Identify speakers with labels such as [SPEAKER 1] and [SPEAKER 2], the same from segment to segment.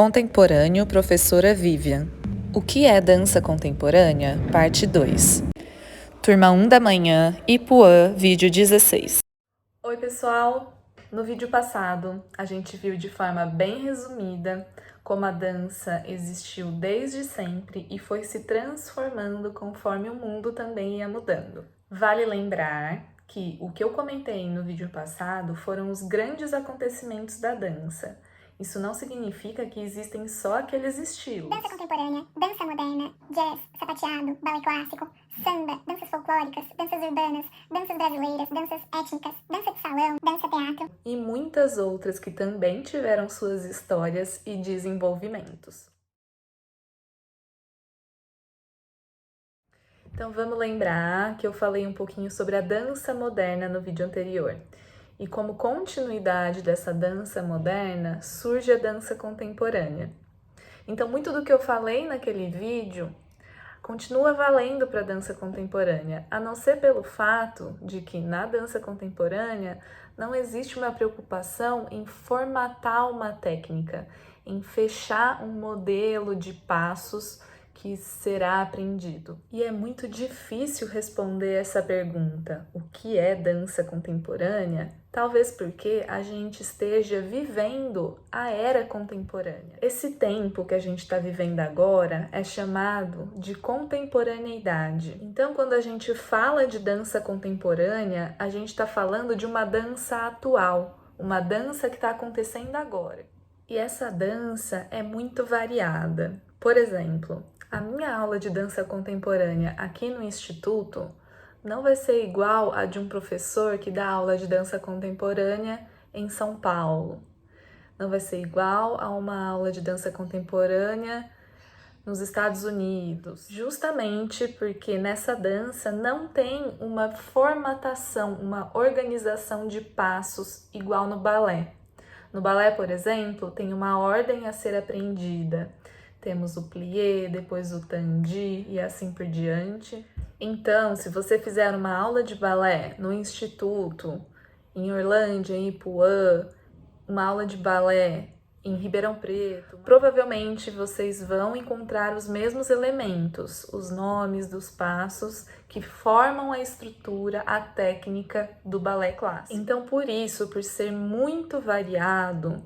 [SPEAKER 1] Contemporâneo, professora Vivian. O que é dança contemporânea? Parte 2. Turma 1 da manhã, Ipuã, vídeo 16.
[SPEAKER 2] Oi pessoal! No vídeo passado, a gente viu de forma bem resumida como a dança existiu desde sempre e foi se transformando conforme o mundo também ia mudando. Vale lembrar que o que eu comentei no vídeo passado foram os grandes acontecimentos da dança. Isso não significa que existem só aqueles estilos.
[SPEAKER 3] Dança contemporânea, dança moderna, jazz, sapateado, balé clássico, samba, danças folclóricas, danças urbanas, danças brasileiras, danças étnicas, dança de salão, dança teatro.
[SPEAKER 2] E muitas outras que também tiveram suas histórias e desenvolvimentos. Então vamos lembrar que eu falei um pouquinho sobre a dança moderna no vídeo anterior. E como continuidade dessa dança moderna, surge a dança contemporânea. Então muito do que eu falei naquele vídeo continua valendo para a dança contemporânea, a não ser pelo fato de que na dança contemporânea não existe uma preocupação em formatar uma técnica, em fechar um modelo de passos que será aprendido. E é muito difícil responder essa pergunta, o que é dança contemporânea? Talvez porque a gente esteja vivendo a era contemporânea. Esse tempo que a gente está vivendo agora é chamado de contemporaneidade. Então, quando a gente fala de dança contemporânea, a gente está falando de uma dança atual, uma dança que está acontecendo agora. E essa dança é muito variada. Por exemplo, a minha aula de dança contemporânea aqui no Instituto não vai ser igual a de um professor que dá aula de dança contemporânea em São Paulo. Não vai ser igual a uma aula de dança contemporânea nos Estados Unidos. Justamente porque nessa dança não tem uma formatação, uma organização de passos igual no balé. No balé, por exemplo, tem uma ordem a ser aprendida. Temos o plié, depois o tandi e assim por diante. Então, se você fizer uma aula de balé no Instituto, em Orlândia, em Ipuã, uma aula de balé em Ribeirão Preto, provavelmente vocês vão encontrar os mesmos elementos, os nomes dos passos que formam a estrutura, a técnica do balé clássico. Então, por isso, por ser muito variado,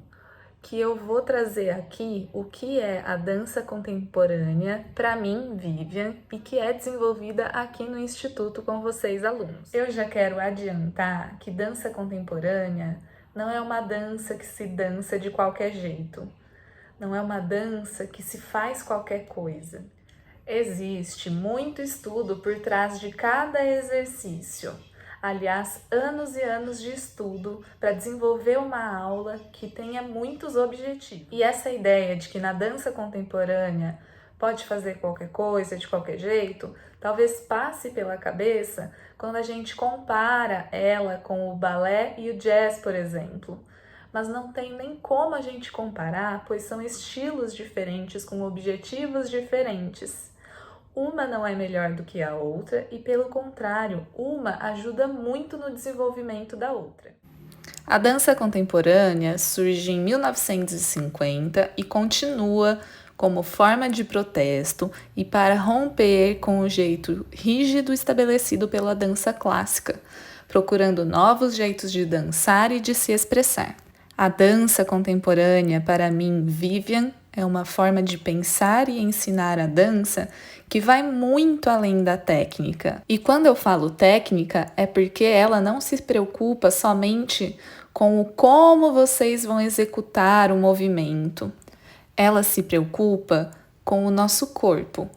[SPEAKER 2] que eu vou trazer aqui o que é a dança contemporânea para mim, Vivian, e que é desenvolvida aqui no Instituto com vocês, alunos. Eu já quero adiantar que dança contemporânea não é uma dança que se dança de qualquer jeito. Não é uma dança que se faz qualquer coisa. Existe muito estudo por trás de cada exercício. Aliás, anos e anos de estudo para desenvolver uma aula que tenha muitos objetivos. E essa ideia de que na dança contemporânea pode fazer qualquer coisa de qualquer jeito, talvez passe pela cabeça quando a gente compara ela com o balé e o jazz, por exemplo. Mas não tem nem como a gente comparar, pois são estilos diferentes com objetivos diferentes. Uma não é melhor do que a outra e, pelo contrário, uma ajuda muito no desenvolvimento da outra. A dança contemporânea surge em 1950 e continua como forma de protesto e para romper com o jeito rígido estabelecido pela dança clássica, procurando novos jeitos de dançar e de se expressar. A dança contemporânea, para mim, Vivian, é uma forma de pensar e ensinar a dança que vai muito além da técnica. E quando eu falo técnica, é porque ela não se preocupa somente com o como vocês vão executar o movimento. Ela se preocupa com o nosso corpo,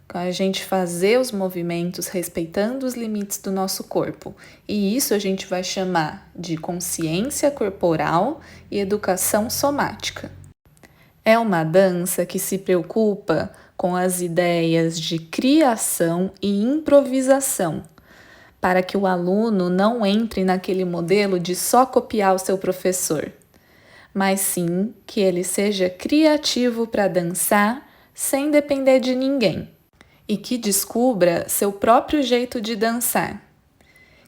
[SPEAKER 2] com a gente fazer os movimentos respeitando os limites do nosso corpo. E isso a gente vai chamar de consciência corporal e educação somática. É uma dança que se preocupa com as ideias de criação e improvisação, para que o aluno não entre naquele modelo de só copiar o seu professor, mas sim que ele seja criativo para dançar sem depender de ninguém e que descubra seu próprio jeito de dançar,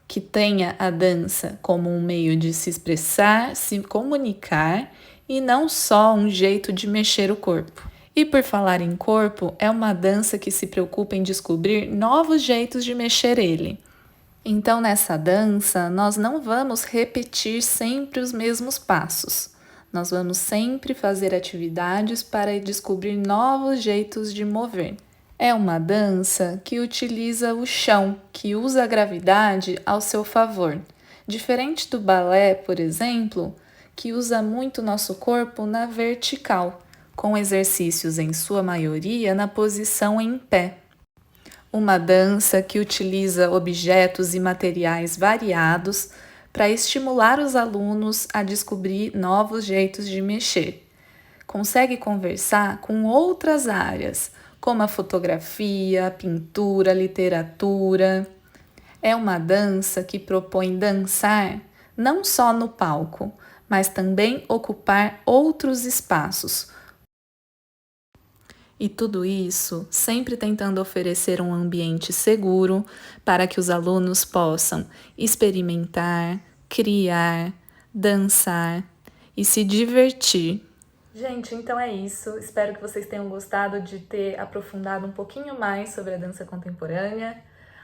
[SPEAKER 2] que tenha a dança como um meio de se expressar, se comunicar e não só um jeito de mexer o corpo. E por falar em corpo, é uma dança que se preocupa em descobrir novos jeitos de mexer ele. Então, nessa dança, nós não vamos repetir sempre os mesmos passos. Nós vamos sempre fazer atividades para descobrir novos jeitos de mover. É uma dança que utiliza o chão, que usa a gravidade ao seu favor. Diferente do balé, por exemplo, que usa muito nosso corpo na vertical, com exercícios em sua maioria na posição em pé. Uma dança que utiliza objetos e materiais variados para estimular os alunos a descobrir novos jeitos de mexer. Consegue conversar com outras áreas, como a fotografia, a pintura, a literatura. É uma dança que propõe dançar não só no palco, mas também ocupar outros espaços. E tudo isso sempre tentando oferecer um ambiente seguro para que os alunos possam experimentar, criar, dançar e se divertir. Gente, então é isso. Espero que vocês tenham gostado de ter aprofundado um pouquinho mais sobre a dança contemporânea.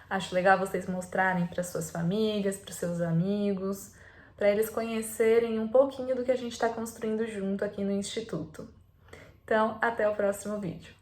[SPEAKER 2] Acho legal vocês mostrarem para suas famílias, para seus amigos, para eles conhecerem um pouquinho do que a gente está construindo junto aqui no Instituto. Então, até o próximo vídeo.